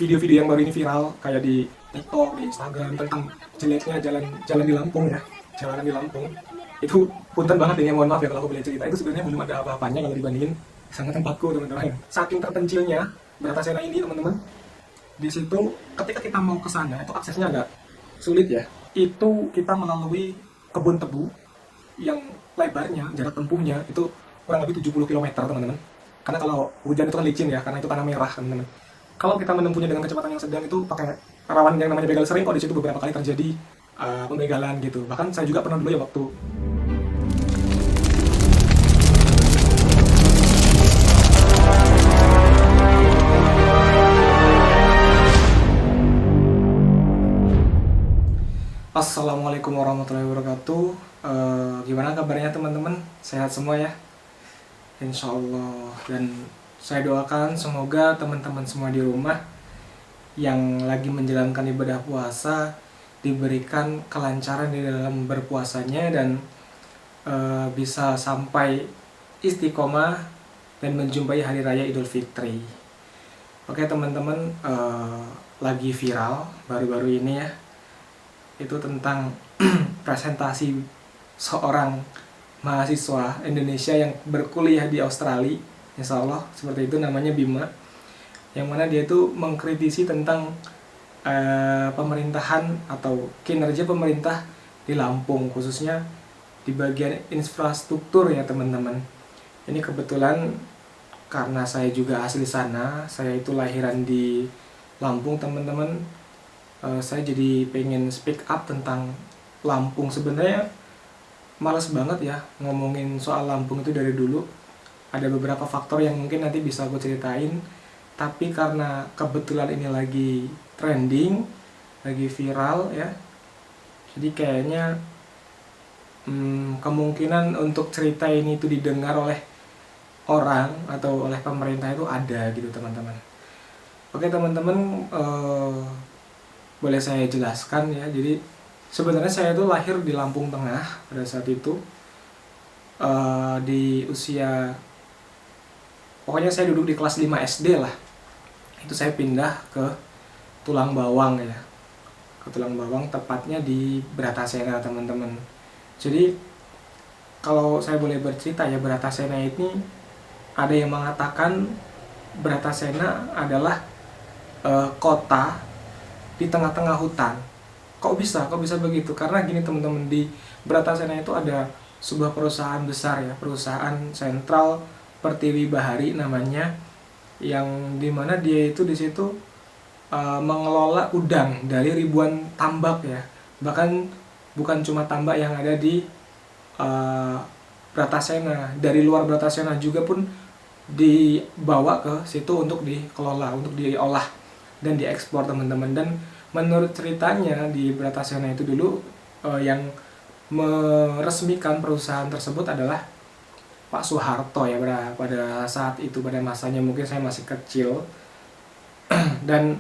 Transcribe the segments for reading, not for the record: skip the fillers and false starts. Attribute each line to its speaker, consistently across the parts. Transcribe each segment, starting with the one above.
Speaker 1: video-video yang baru ini viral kayak di TikTok, di Instagram tentang jeleknya jalan di Lampung ya, jalanan di Lampung. Itu punten banget ini, mohon maaf ya kalau aku boleh cerita. Itu sebenarnya belum ada apa-apanya kalau dibandingin sama tempatku, teman-teman. Saking terpencilnya Bratasena ini, teman-teman. Di situ ketika kita mau ke sana itu aksesnya agak sulit ya. Itu kita melalui kebun tebu yang lebarnya, jarak tempuhnya itu kurang lebih 70 km, teman-teman. Karena kalau hujan itu kan licin ya, karena itu tanah merah, teman-teman. Kalau kita menempuhnya dengan kecepatan yang sedang itu pakai rawan yang namanya begal sering, kok di situ beberapa kali terjadi pembegalan gitu. Bahkan saya juga pernah dulu ya waktu Assalamualaikum warahmatullahi wabarakatuh. Gimana kabarnya teman-teman? Sehat semua ya? Insya Allah. Dan saya doakan semoga teman-teman semua di rumah yang lagi menjalankan ibadah puasa diberikan kelancaran di dalam berpuasanya dan bisa sampai istiqomah dan menjumpai hari raya Idul Fitri. Oke teman-teman, lagi viral baru-baru ini ya, itu tentang presentasi seorang mahasiswa Indonesia yang berkuliah di Australia, insya Allah seperti itu, namanya Bima, yang mana dia itu mengkritisi tentang pemerintahan atau kinerja pemerintah di Lampung, khususnya di bagian infrastruktur ya teman-teman. Ini kebetulan karena saya juga asli sana, saya itu lahiran di Lampung teman-teman. Saya jadi pengen speak up tentang Lampung. Sebenarnya males banget ya ngomongin soal Lampung itu dari dulu. Ada beberapa faktor yang mungkin nanti bisa aku ceritain, tapi karena kebetulan ini lagi trending, lagi viral ya, jadi kayaknya kemungkinan untuk cerita ini itu didengar oleh orang atau oleh pemerintah itu ada gitu teman-teman. Oke teman-teman, boleh saya jelaskan ya. Jadi sebenarnya saya itu lahir di Lampung Tengah pada saat itu, di usia, pokoknya saya duduk di kelas 5 SD lah. Itu saya pindah ke Tulang Bawang ya, ke Tulang Bawang, tepatnya di Bratasena teman-teman. Jadi kalau saya boleh bercerita ya, Bratasena ini ada yang mengatakan Bratasena adalah kota di tengah-tengah hutan. Kok bisa begitu? Karena gini teman-teman, di Bratasena itu ada sebuah perusahaan besar ya, perusahaan Sentral Pertiwi Bahari namanya, yang dimana dia itu di situ mengelola udang dari ribuan tambak ya. Bahkan bukan cuma tambak yang ada di Bratasena, dari luar Bratasena juga pun dibawa ke situ untuk dikelola, untuk diolah dan diekspor teman-teman. Dan menurut ceritanya di Bratasena itu dulu yang meresmikan perusahaan tersebut adalah Pak Soeharto ya, pada saat itu, pada masanya mungkin saya masih kecil. Dan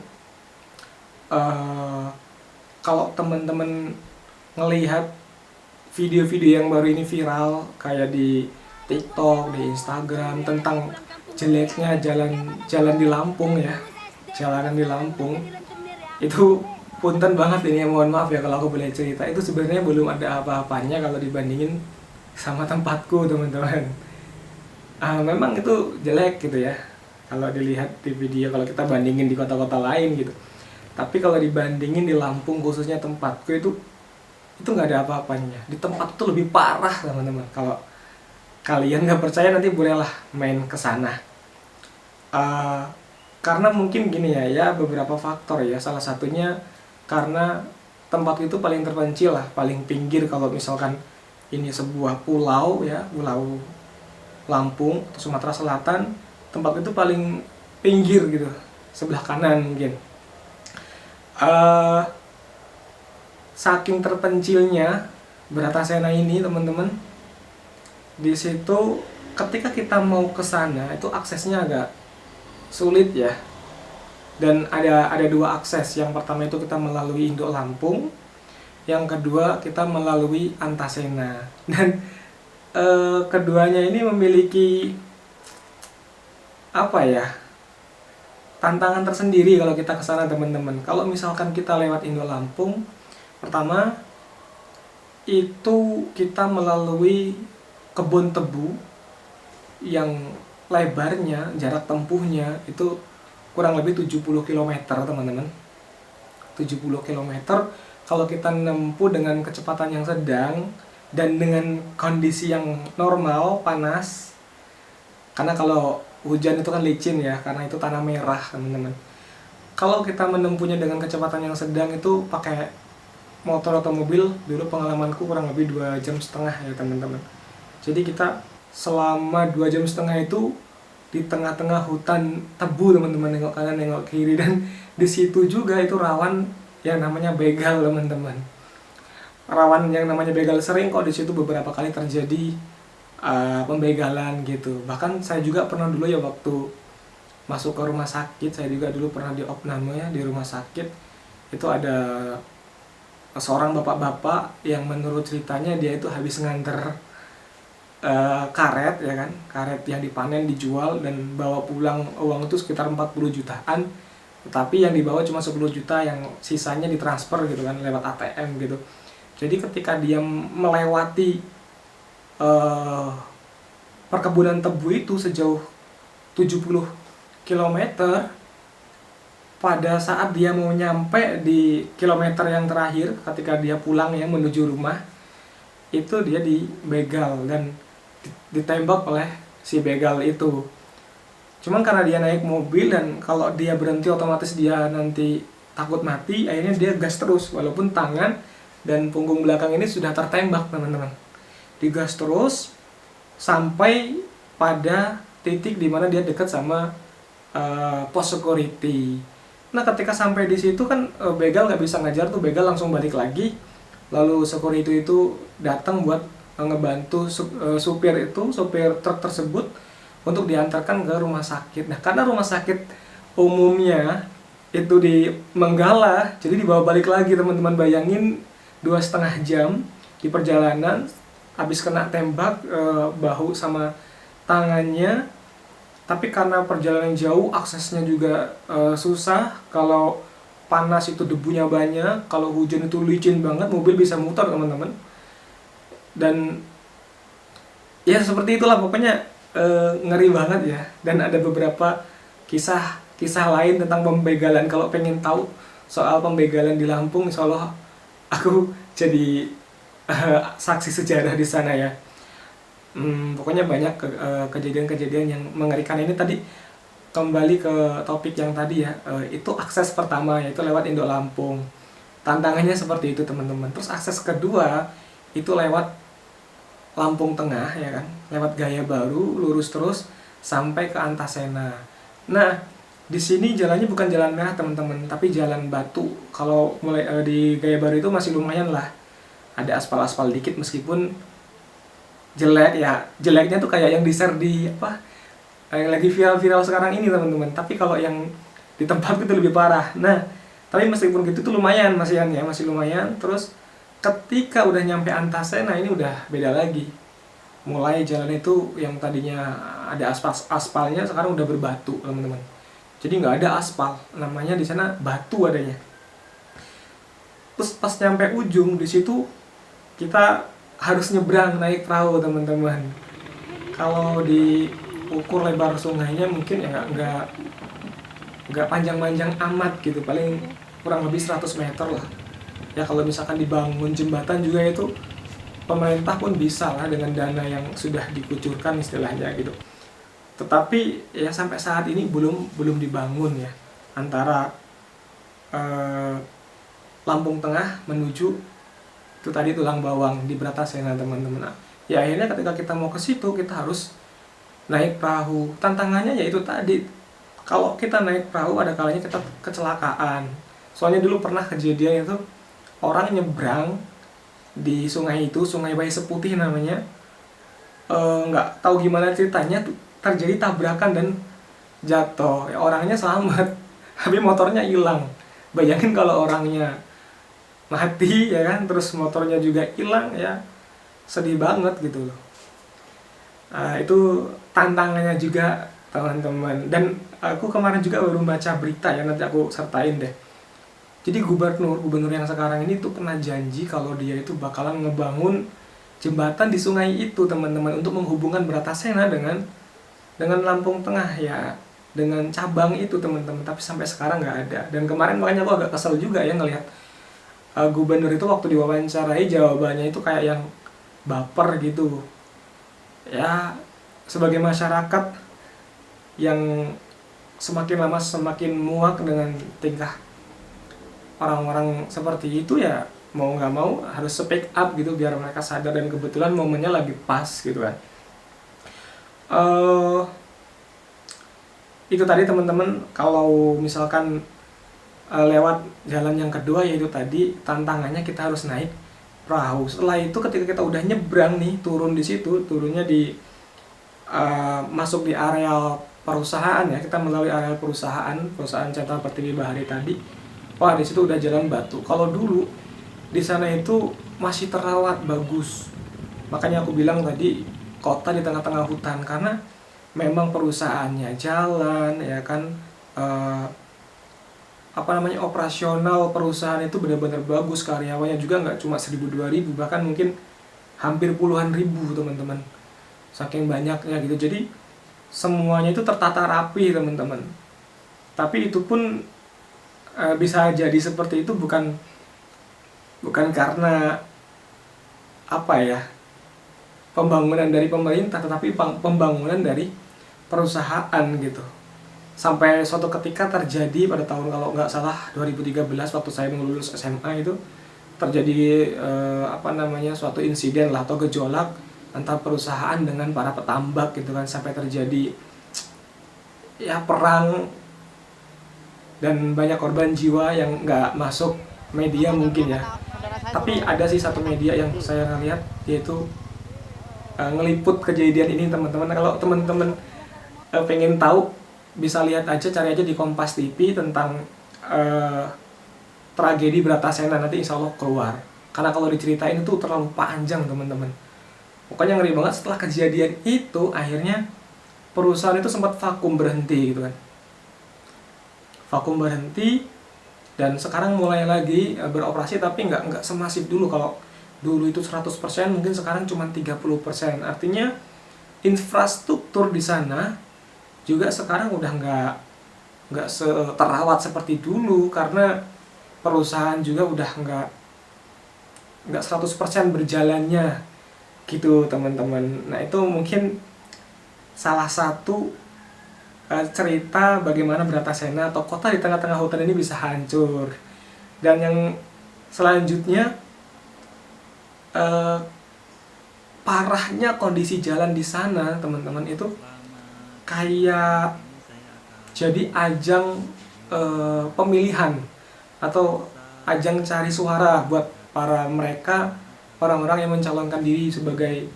Speaker 1: kalau teman-teman ngelihat video-video yang baru ini viral kayak di TikTok, di Instagram tentang jeleknya jalan di Lampung ya, jalanan di Lampung, itu punten banget ini, mohon maaf ya kalau aku boleh cerita. Itu sebenarnya belum ada apa-apanya kalau dibandingin sama tempatku teman-teman. Memang itu jelek gitu ya kalau dilihat di video, kalau kita bandingin di kota-kota lain gitu. Tapi kalau dibandingin di Lampung, khususnya tempatku, itu nggak ada apa-apanya. Di tempat itu lebih parah teman-teman. Kalau kalian nggak percaya, nanti bolehlah main ke sana. Karena mungkin gini ya, beberapa faktor ya. Salah satunya karena tempat itu paling terpencil lah, paling pinggir. Kalau misalkan ini sebuah pulau ya, pulau Lampung atau Sumatera Selatan, tempat itu paling pinggir gitu, sebelah kanan mungkin. Saking terpencilnya Bratasena ini teman-teman, di situ ketika kita mau ke sana itu aksesnya agak sulit ya. Dan ada dua akses. Yang pertama itu kita melalui Induk Lampung, yang kedua kita melalui Antasena. Dan keduanya ini memiliki apa ya, tantangan tersendiri kalau kita ke sana teman-teman. Kalau misalkan kita lewat Indo Lampung, pertama itu kita melalui kebun tebu yang lebarnya, jarak tempuhnya itu kurang lebih 70 km teman-teman. 70 km kalau kita menempuh dengan kecepatan yang sedang dan dengan kondisi yang normal, panas. Karena kalau hujan itu kan licin ya, karena itu tanah merah teman-teman. Kalau kita menempuhnya dengan kecepatan yang sedang itu pakai motor atau mobil, dulu pengalamanku kurang lebih 2,5 jam ya teman-teman. Jadi kita selama 2,5 jam itu di tengah-tengah hutan tebu teman-teman, nengok kanan nengok kiri, dan di situ juga itu rawan yang namanya begal teman-teman. Rawan yang namanya begal, sering kok di situ beberapa kali terjadi pembegalan gitu. Bahkan saya juga pernah dulu ya waktu masuk ke rumah sakit, saya juga dulu pernah di opname ya di rumah sakit. Itu ada seorang bapak-bapak yang menurut ceritanya dia itu habis nganter karet ya kan, karet yang dipanen dijual dan bawa pulang uang itu sekitar 40 jutaan, tapi yang dibawa cuma 10 juta, yang sisanya ditransfer gitu kan lewat ATM gitu. Jadi ketika dia melewati perkebunan tebu itu sejauh 70 km, pada saat dia mau nyampe di kilometer yang terakhir ketika dia pulang ya menuju rumah, itu dia dibegal dan ditembak oleh si begal itu. Cuman karena dia naik mobil dan kalau dia berhenti otomatis dia nanti takut mati, akhirnya dia gas terus walaupun tangan dan punggung belakang ini sudah tertembak teman-teman. Digas terus sampai pada titik dimana dia dekat sama pos security. Nah ketika sampai di situ kan begal nggak bisa ngajar tuh, begal langsung balik lagi. Lalu security itu datang buat ngebantu supir truk tersebut untuk diantarkan ke rumah sakit. Nah karena rumah sakit umumnya itu di Menggala, jadi dibawa balik lagi teman-teman. Bayangin 2,5 jam di perjalanan, habis kena tembak bahu sama tangannya. Tapi karena perjalanan jauh, aksesnya juga susah. Kalau panas itu debunya banyak, kalau hujan itu licin banget, mobil bisa muter teman-teman. Dan ya seperti itulah pokoknya, ngeri banget ya. Dan ada beberapa kisah lain tentang pembegalan. Kalau pengen tahu soal pembegalan di Lampung, insya Allah aku jadi saksi sejarah di sana ya. Pokoknya banyak kejadian-kejadian yang mengerikan. Ini tadi kembali ke topik yang tadi ya, itu akses pertama yaitu lewat Indo Lampung. Tantangannya seperti itu teman-teman. Terus akses kedua itu lewat Lampung Tengah ya kan, lewat Gaya Baru lurus terus sampai ke Antasena. Nah di sini jalannya bukan jalan merah teman-teman, tapi jalan batu. Kalau mulai di Gaya Baru itu masih lumayan lah, ada aspal-aspal dikit meskipun jelek ya. Jeleknya tuh kayak yang di-share di yang lagi viral-viral sekarang ini teman-teman. Tapi kalau yang di tempat itu lebih parah. Nah tapi meskipun gitu tuh lumayan masih lumayan. Terus ketika udah nyampe Antasena ini udah beda lagi. Mulai jalan itu yang tadinya ada aspalnya sekarang udah berbatu teman-teman. Jadi nggak ada aspal, namanya di sana batu adanya. Terus pas nyampe ujung di situ kita harus nyebrang naik perahu teman-teman. Kalau diukur lebar sungainya mungkin ya nggak panjang-panjang amat gitu, paling kurang lebih 100 meter lah. Ya kalau misalkan dibangun jembatan juga itu pemerintah pun bisa lah dengan dana yang sudah dikucurkan istilahnya gitu. Tetapi ya sampai saat ini belum dibangun ya antara Lampung Tengah menuju itu tadi Tulang Bawang di Bratasena teman-teman. Ya akhirnya ketika kita mau ke situ kita harus naik perahu. Tantangannya yaitu tadi, kalau kita naik perahu ada kalanya kita kecelakaan. Soalnya dulu pernah kejadian itu orang nyebrang di sungai itu, Sungai Bayi Seputih namanya. Nggak tahu gimana ceritanya terjadi tabrakan dan jatuh. Ya, orangnya selamat, tapi motornya hilang. Bayangin kalau orangnya mati ya kan, terus motornya juga hilang, ya sedih banget gitu loh. Itu tantangannya juga teman-teman. Dan aku kemarin juga baru baca berita ya, nanti aku sertain deh. Jadi gubernur yang sekarang ini tuh pernah janji kalau dia itu bakalan ngebangun jembatan di sungai itu teman-teman, untuk menghubungkan Bratasena dengan Lampung Tengah ya, dengan cabang itu teman-teman. Tapi sampai sekarang nggak ada. Dan kemarin makanya aku agak kesel juga ya ngelihat gubernur itu waktu diwawancarai jawabannya itu kayak yang baper gitu ya. Sebagai masyarakat yang semakin lama semakin muak dengan tingkah orang-orang seperti itu ya, mau nggak mau harus speak up gitu biar mereka sadar. Dan kebetulan momennya lagi pas gitu kan. Itu tadi teman-teman, kalau misalkan lewat jalan yang kedua, yaitu tadi tantangannya kita harus naik perahu. Setelah itu ketika kita udah nyebrang nih, turun di situ, turunnya di masuk di areal perusahaan ya, kita melalui areal perusahaan Central Pertiwi Bahari tadi. Wah, di situ udah jalan batu. Kalau dulu di sana itu masih terawat bagus. Makanya aku bilang tadi kota di tengah-tengah hutan, karena memang perusahaannya jalan ya kan, operasional perusahaan itu benar-benar bagus, karyawannya juga nggak cuma 1.000-2.000, bahkan mungkin hampir puluhan ribu teman-teman, saking banyaknya gitu. Jadi semuanya itu tertata rapi teman-teman. Tapi itu pun bisa jadi seperti itu bukan karena pembangunan dari pemerintah, tetapi pembangunan dari perusahaan gitu. Sampai suatu ketika terjadi pada tahun, kalau nggak salah 2013, waktu saya mau lulus SMA itu terjadi suatu insiden lah atau gejolak antar perusahaan dengan para petambak gitu kan, sampai terjadi ya perang dan banyak korban jiwa yang nggak masuk media mungkin ya. Tapi ada sih satu media yang saya lihat, yaitu ngeliput kejadian ini teman-teman. Kalau teman-teman pengen tahu, bisa lihat aja, cari aja di Kompas TV tentang tragedi Bratasena, nanti insya Allah keluar. Karena kalau diceritain itu terlalu panjang teman-teman. Pokoknya ngeri banget. Setelah kejadian itu akhirnya perusahaan itu sempat vakum, berhenti gitu kan. Vakum berhenti, dan sekarang mulai lagi beroperasi, tapi nggak semasif dulu. Kalau dulu itu 100%, mungkin sekarang cuma 30%. Artinya infrastruktur di sana juga sekarang udah nggak terawat seperti dulu, karena perusahaan juga udah nggak 100% berjalannya gitu teman-teman. Nah, itu mungkin salah satu cerita bagaimana Bratasena atau kota di tengah-tengah hutan ini bisa hancur. Dan yang selanjutnya, parahnya kondisi jalan di sana teman-teman, itu kayak jadi ajang pemilihan atau ajang cari suara buat orang-orang yang mencalonkan diri sebagai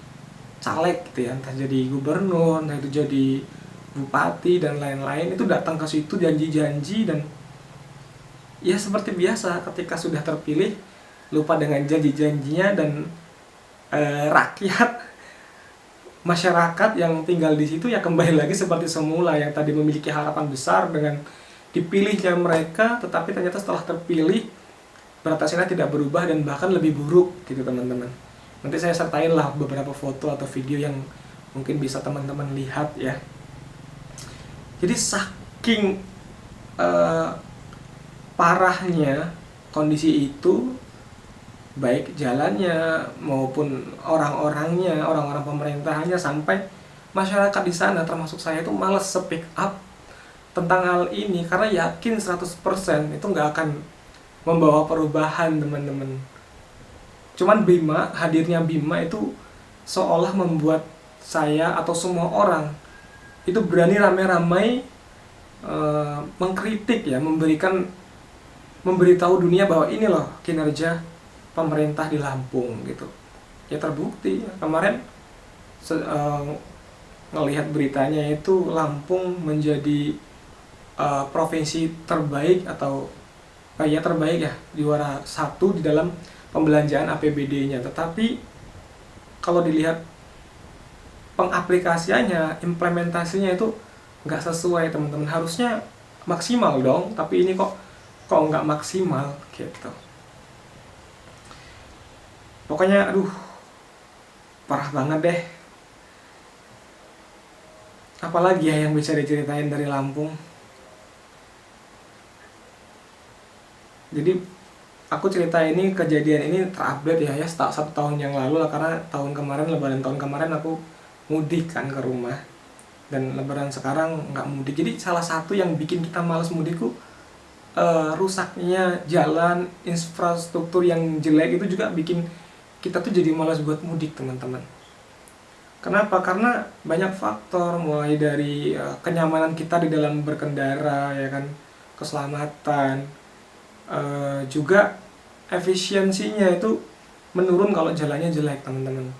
Speaker 1: caleg gitu ya, entah jadi gubernur, entah itu jadi bupati dan lain-lain. Itu datang ke situ janji-janji, dan ya seperti biasa ketika sudah terpilih lupa dengan janji-janjinya, dan rakyat, masyarakat yang tinggal di situ ya kembali lagi seperti semula, yang tadi memiliki harapan besar dengan dipilihnya mereka, tetapi ternyata setelah terpilih Bratasena tidak berubah dan bahkan lebih buruk gitu teman-teman. Nanti saya sertain lah beberapa foto atau video yang mungkin bisa teman-teman lihat ya. Jadi saking parahnya kondisi itu, baik jalannya maupun orang-orangnya, orang-orang pemerintahannya, sampai masyarakat di sana termasuk saya itu malas speak up tentang hal ini, karena yakin 100% itu nggak akan membawa perubahan teman-teman. Cuman hadirnya Bima itu seolah membuat saya atau semua orang itu berani ramai-ramai mengkritik ya, memberitahu dunia bahwa ini loh kinerja pemerintah di Lampung gitu. Ya terbukti kemarin ngelihat beritanya itu Lampung menjadi provinsi terbaik atau terbaik ya, juara 1 di dalam pembelanjaan APBD-nya. Tetapi kalau dilihat pengaplikasiannya, implementasinya itu nggak sesuai teman-teman. Harusnya maksimal dong, tapi ini kok nggak maksimal gitu. Pokoknya aduh, parah banget deh. Apalagi ya yang bisa diceritain dari Lampung. Jadi aku cerita ini, kejadian ini terupdate ya 1 tahun yang lalu lah, karena lebaran tahun kemarin aku mudik kan ke rumah, dan lebaran sekarang nggak mudik. Jadi salah satu yang bikin kita malas mudikku rusaknya jalan, infrastruktur yang jelek itu juga bikin kita tuh jadi malas buat mudik teman-teman. Kenapa? Karena banyak faktor, mulai dari kenyamanan kita di dalam berkendara ya kan, keselamatan, juga efisiensinya itu menurun kalau jalannya jelek teman-teman.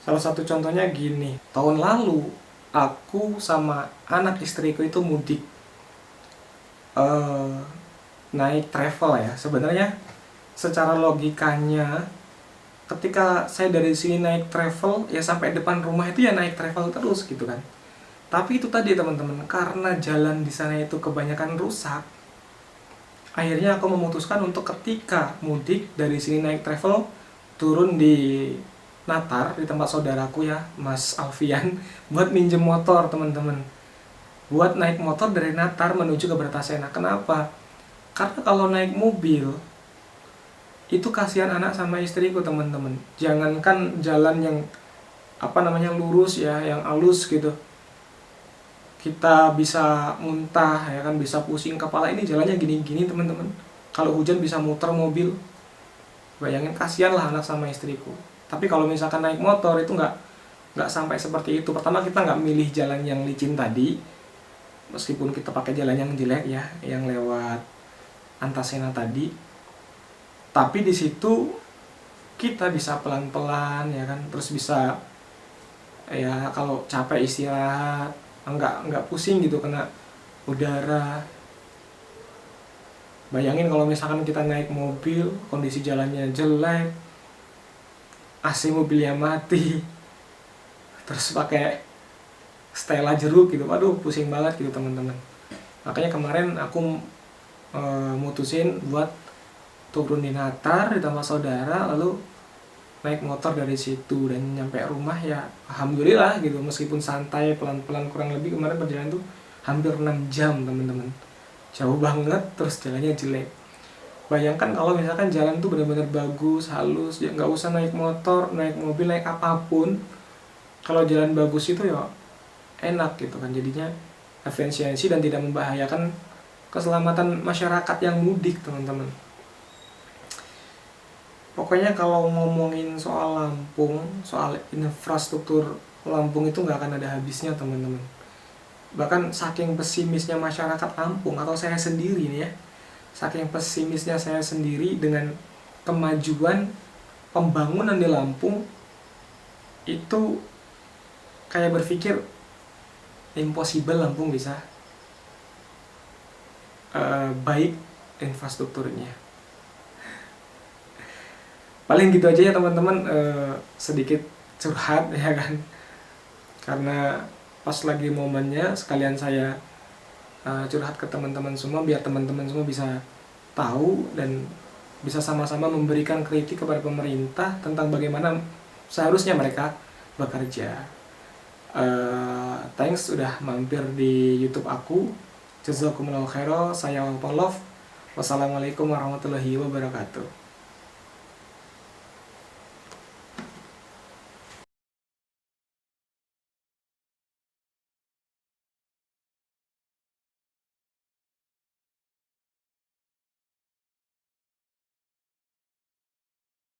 Speaker 1: Salah satu contohnya gini, tahun lalu aku sama anak istriku itu mudik naik travel ya. Sebenarnya secara logikanya ketika saya dari sini naik travel ya sampai depan rumah itu ya naik travel terus gitu kan. Tapi itu tadi teman-teman, karena jalan di sana itu kebanyakan rusak, akhirnya aku memutuskan untuk ketika mudik dari sini naik travel turun di Natar di tempat saudaraku ya, Mas Alfian, buat minjem motor teman-teman. Buat naik motor dari Natar menuju ke Bratasena. Kenapa? Karena kalau naik mobil itu kasihan anak sama istriku teman-teman. Jangankan jalan yang lurus ya, yang halus gitu, kita bisa muntah ya kan, bisa pusing kepala. Ini jalannya gini-gini teman-teman, kalau hujan bisa muter mobil. Bayangin, kasihan lah anak sama istriku. Tapi kalau misalkan naik motor itu nggak sampai seperti itu. Pertama, kita nggak milih jalan yang licin tadi, meskipun kita pakai jalan yang jelek ya, yang lewat Antasena tadi. Tapi di situ kita bisa pelan-pelan ya kan, terus bisa ya kalau capek istirahat, nggak pusing gitu kena udara. Bayangin kalau misalkan kita naik mobil, kondisi jalannya jelek, AC mobilnya mati, terus pakai Stella jeruk gitu, waduh pusing banget gitu teman-teman. Makanya kemarin aku mutusin buat turun di Natar di tempat saudara, lalu naik motor dari situ, dan nyampe rumah ya alhamdulillah gitu, meskipun santai pelan-pelan. Kurang lebih kemarin perjalanan tuh hampir 6 jam teman-teman, jauh banget, terus jalannya jelek. Bayangkan kalau misalkan jalan tuh benar-benar bagus, halus, ya nggak usah naik motor, naik mobil, naik apapun, kalau jalan bagus itu ya enak gitu kan, jadinya efisiensi dan tidak membahayakan keselamatan masyarakat yang mudik teman-teman. Pokoknya kalau ngomongin soal Lampung, soal infrastruktur Lampung itu nggak akan ada habisnya teman-teman. Bahkan saking pesimisnya masyarakat Lampung, atau saya sendiri nih ya, saking pesimisnya saya sendiri dengan kemajuan pembangunan di Lampung, itu kayak berpikir impossible Lampung bisa baik infrastrukturnya. Paling gitu aja ya teman-teman, sedikit curhat ya kan, karena pas lagi momennya sekalian saya curhat ke teman-teman semua, biar teman-teman semua bisa tahu dan bisa sama-sama memberikan kritik kepada pemerintah tentang bagaimana seharusnya mereka bekerja. Thanks sudah mampir di YouTube aku. Jazakumullahu khairan. Saya Polof. Wassalamualaikum warahmatullahi wabarakatuh.